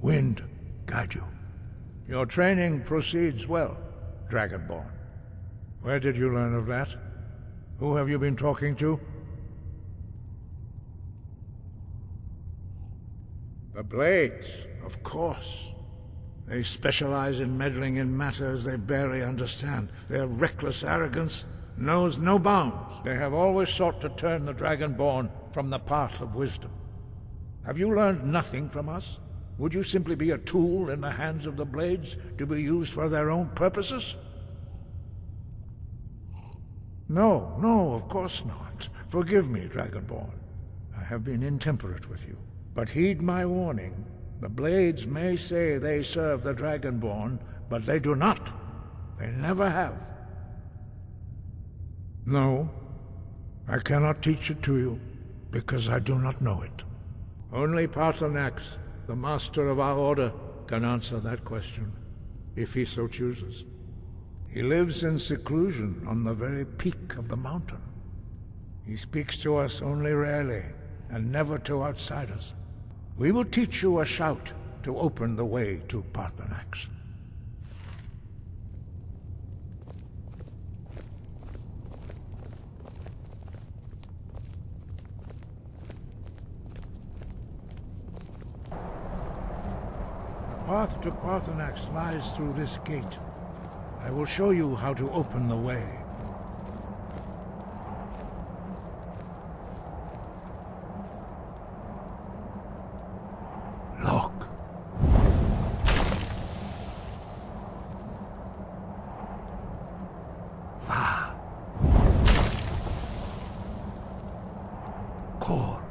wind guide you. Your training proceeds well, Dragonborn. Where did you learn of that? Who have you been talking to? The Blades, of course. They specialize in meddling in matters they barely understand. Their reckless arrogance knows no bounds. They have always sought to turn the Dragonborn from the path of wisdom. Have you learned nothing from us? Would you simply be a tool in the hands of the Blades to be used for their own purposes? No, of course not. Forgive me, Dragonborn. I have been intemperate with you. But heed my warning. The Blades may say they serve the Dragonborn, but they do not. They never have. No, I cannot teach it to you, because I do not know it. Only Paarthurnax, the master of our order, can answer that question, if he so chooses. He lives in seclusion on the very peak of the mountain. He speaks to us only rarely, and never to outsiders. We will teach you a shout to open the way to Paarthurnax. The path to Paarthurnax lies through this gate. I will show you how to open the way. Look. Va. Kor.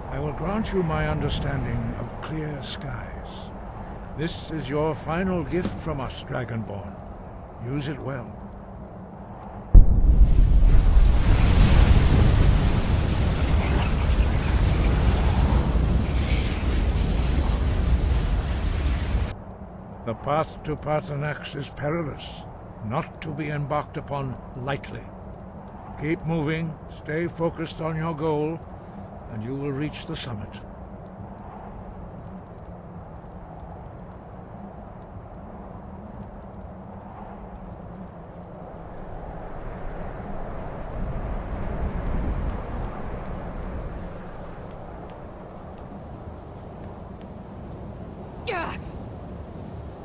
I will grant you my understanding of clear skies. This is your final gift from us, Dragonborn. Use it well. The path to Paarthurnax is perilous, not to be embarked upon lightly. Keep moving, stay focused on your goal, and you will reach the summit.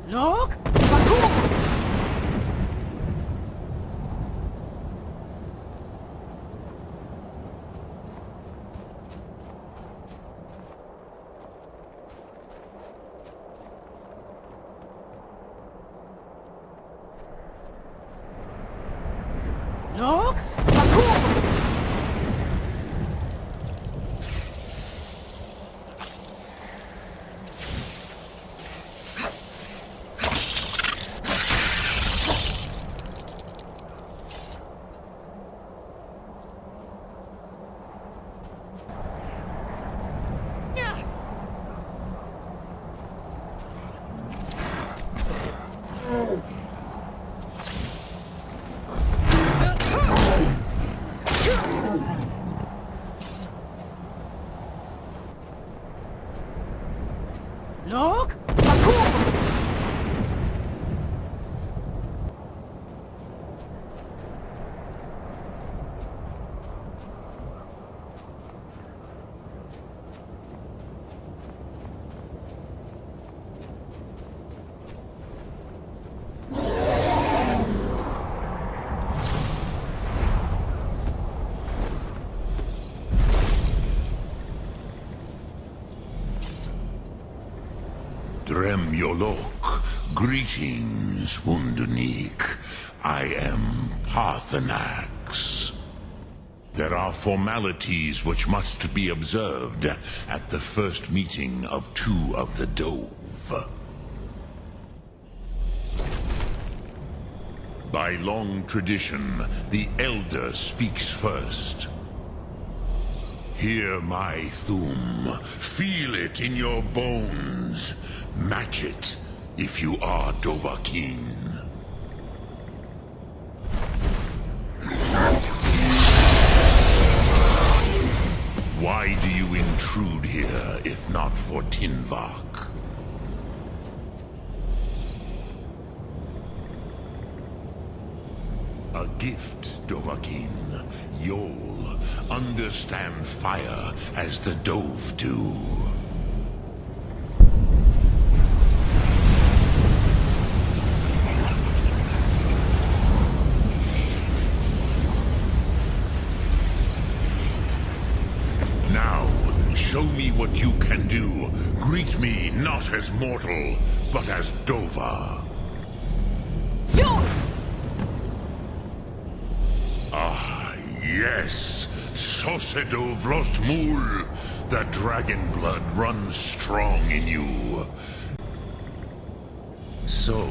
Look! Look! Look! Drem Yolok, greetings, Wunderneek. I am Paarthurnax. There are formalities which must be observed at the first meeting of two of the Dove. By long tradition, the Elder speaks first. Hear my Thum. Feel it in your bones. Match it if you are Dovahkiin. Why do you intrude here, if not for Tinvak? A gift, Dovahkiin. You'll understand fire as the Dove do. Now, show me what you can do. Greet me not as mortal, but as Dova. Yes, Sosedo Vlostmul. The dragon blood runs strong in you. So,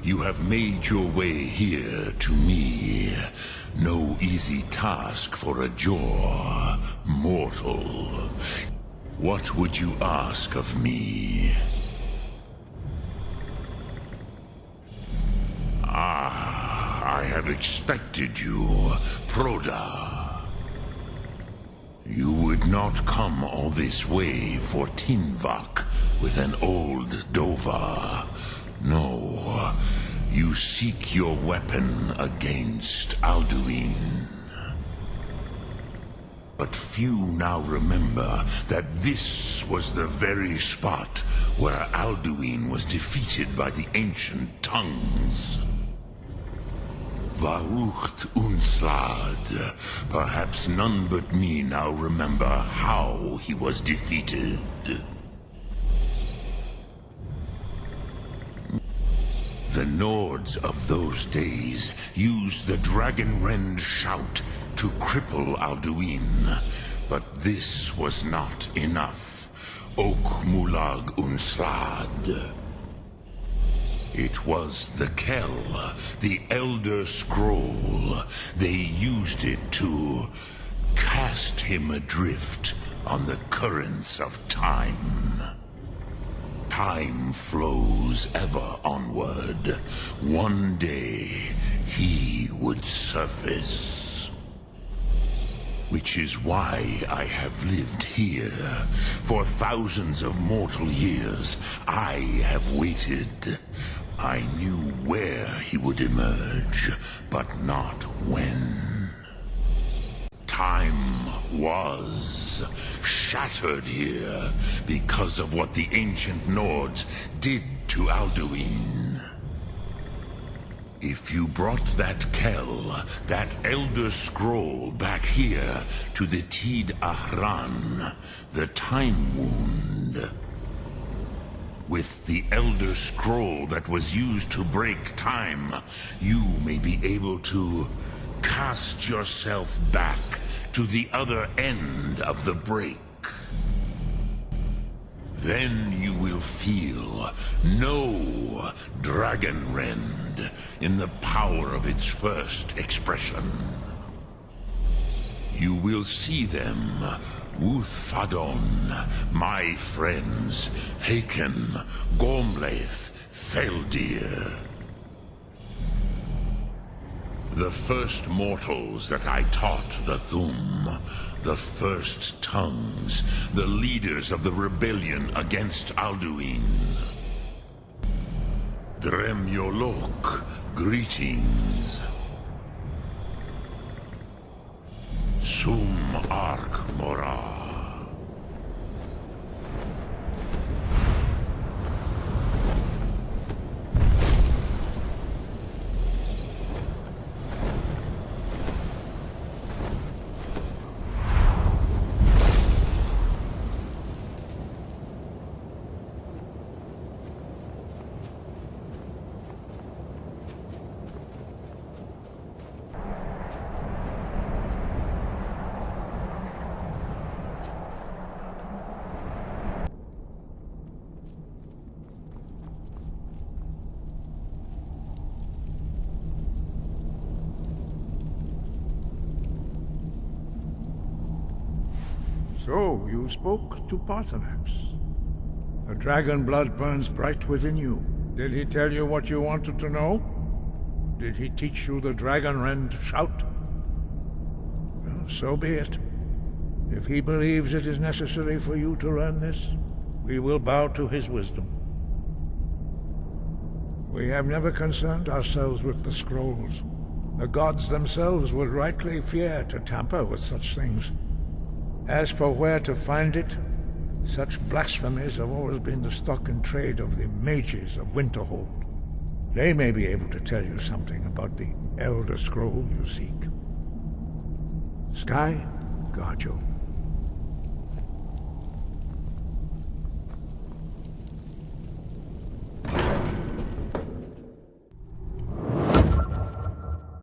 you have made your way here to me. No easy task for a Jor mortal. What would you ask of me? I have expected you, Proda. You would not come all this way for Tinvak with an old Dova. No, you seek your weapon against Alduin. But few now remember that this was the very spot where Alduin was defeated by the ancient tongues. Varucht Unslad. Perhaps none but me now remember how he was defeated. The Nords of those days used the Dragonrend shout to cripple Alduin, but this was not enough. Ok Mulag Unslad. It was the Kell, the Elder Scroll. They used it to cast him adrift on the currents of time. Time flows ever onward. One day, he would surface. Which is why I have lived here. For thousands of mortal years, I have waited. I knew where he would emerge, but not when. Time was shattered here because of what the ancient Nords did to Alduin. If you brought that Kell, that Elder Scroll back here to the Tid Ahran, the Time Wound, with the Elder Scroll that was used to break time, you may be able to cast yourself back to the other end of the break. Then you will feel no Dragonrend in the power of its first expression. You will see them, Wuthfadon, my friends, Haken, Gormlaith, Feldir. The first mortals that I taught the Thum, the first tongues, the leaders of the rebellion against Alduin. Dremyolok, greetings. Sum Ark Mora. So, you spoke to Paarthurnax. The dragon blood burns bright within you. Did he tell you what you wanted to know? Did he teach you the Dragonrend shout? Well, so be it. If he believes it is necessary for you to learn this, we will bow to his wisdom. We have never concerned ourselves with the scrolls. The gods themselves would rightly fear to tamper with such things. As for where to find it, such blasphemies have always been the stock and trade of the mages of Winterhold. They may be able to tell you something about the Elder Scroll you seek. Sky, guard you.